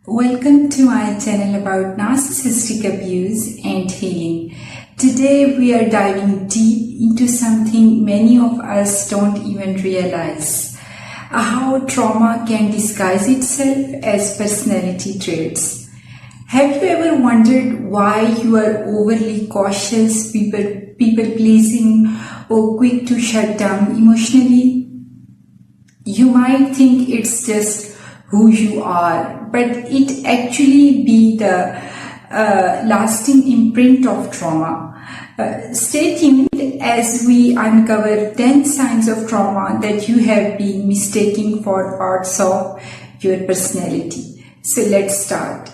Welcome to my channel about narcissistic abuse and healing. Today we are diving deep into something many of us don't even realize. How trauma can disguise itself as personality traits. Have you ever wondered why you are overly cautious, people-pleasing, or quick to shut down emotionally? You might think it's just who you are, but it actually be the lasting imprint of trauma. Stay tuned as we uncover 10 signs of trauma that you have been mistaking for parts of your personality. So let's start.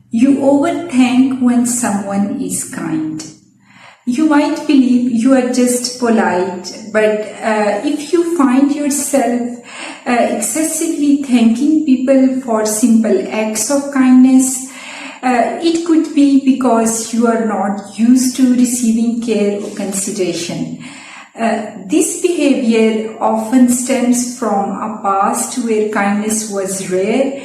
You overthink when someone is kind. You might believe you are just polite, but if you find yourself excessively thanking people for simple acts of kindness, it could be because you are not used to receiving care or consideration. This behavior often stems from a past where kindness was rare,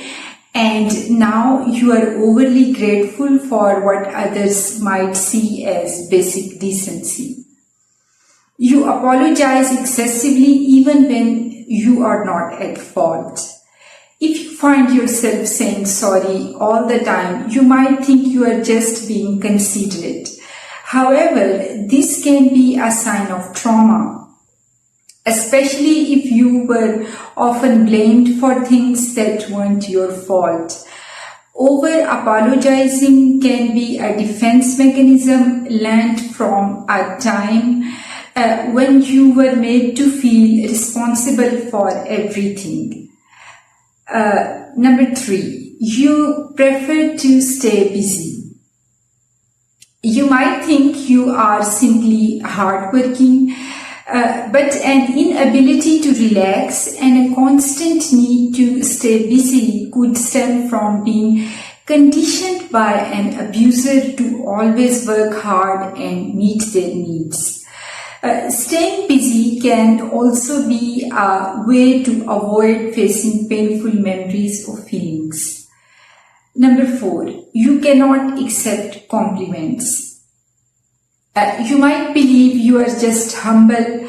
and now you are overly grateful for what others might see as basic decency. You apologize excessively even when you are not at fault. If you find yourself saying sorry all the time, you might think you are just being considerate. However, this can be a sign of trauma, especially if you were often blamed for things that weren't your fault. Over-apologizing can be a defense mechanism learned from a time when you were made to feel responsible for everything. Number 3, you prefer to stay busy. You might think you are simply hardworking, but an inability to relax and a constant need to stay busy could stem from being conditioned by an abuser to always work hard and meet their needs. Staying busy can also be a way to avoid facing painful memories or feelings. Number 4, you cannot accept compliments. You might believe you are just humble,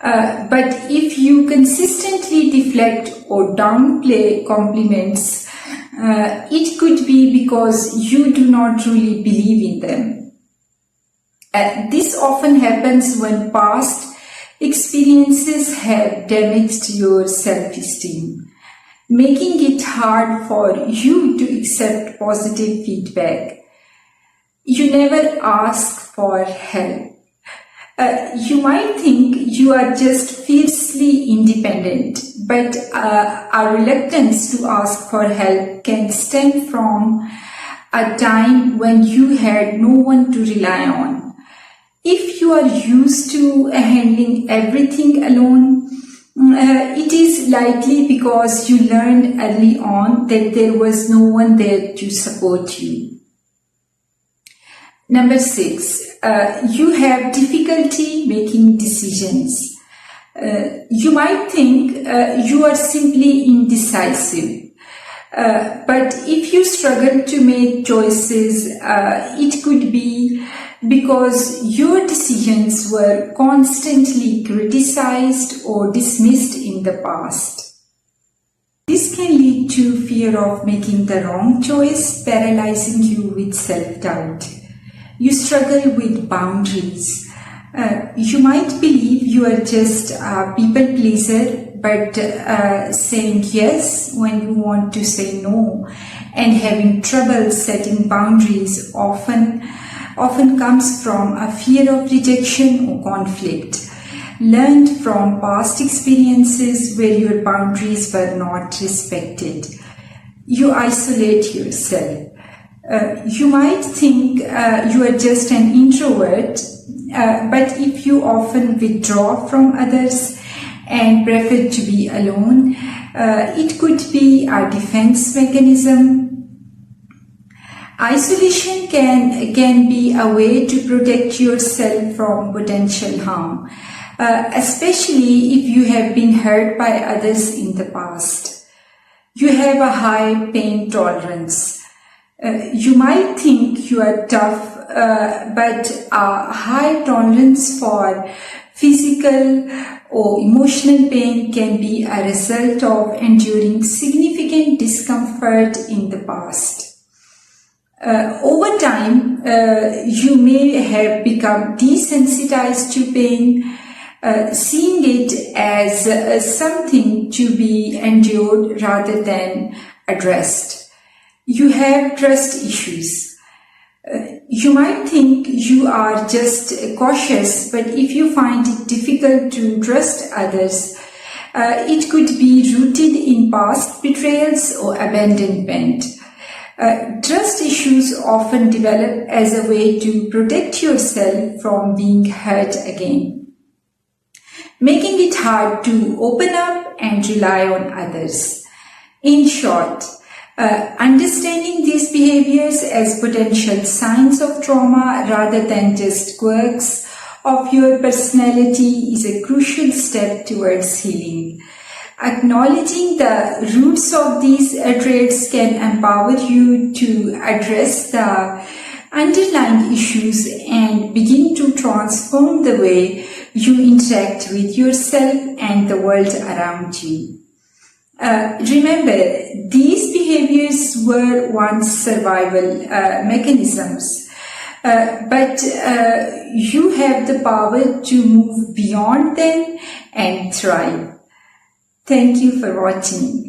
but if you consistently deflect or downplay compliments, it could be because you do not really believe in them. This often happens when past experiences have damaged your self-esteem, making it hard for you to accept positive feedback. You never ask for help. You might think you are just fiercely independent, but a reluctance to ask for help can stem from a time when you had no one to rely on. If you are used to handling everything alone, it is likely because you learned early on that there was no one there to support you. Number 6, you have difficulty making decisions. You might think you are simply indecisive. But if you struggle to make choices, it could be because your decisions were constantly criticized or dismissed in the past. This can lead to fear of making the wrong choice, paralyzing you with self-doubt. You struggle with boundaries. You might believe you are just a people pleaser, but saying yes when you want to say no, and having trouble setting boundaries often comes from a fear of rejection or conflict, learned from past experiences where your boundaries were not respected. You isolate yourself. You might think you are just an introvert, but if you often withdraw from others and prefer to be alone, it could be a defense mechanism. Isolation can be a way to protect yourself from potential harm, especially if you have been hurt by others in the past. You have a high pain tolerance. You might think you are tough, but a high tolerance for physical or emotional pain can be a result of enduring significant discomfort in the past. Over time, you may have become desensitized to pain, seeing it as something to be endured rather than addressed. You have trust issues. You might think you are just cautious, but if you find it difficult to trust others, it could be rooted in past betrayals or abandonment. Trust issues often develop as a way to protect yourself from being hurt again, making it hard to open up and rely on others. In short, understanding these behaviors as potential signs of trauma rather than just quirks of your personality is a crucial step towards healing. Acknowledging the roots of these traits can empower you to address the underlying issues and begin to transform the way you interact with yourself and the world around you. Remember, these behaviors were once survival mechanisms, but you have the power to move beyond them and thrive. Thank you for watching.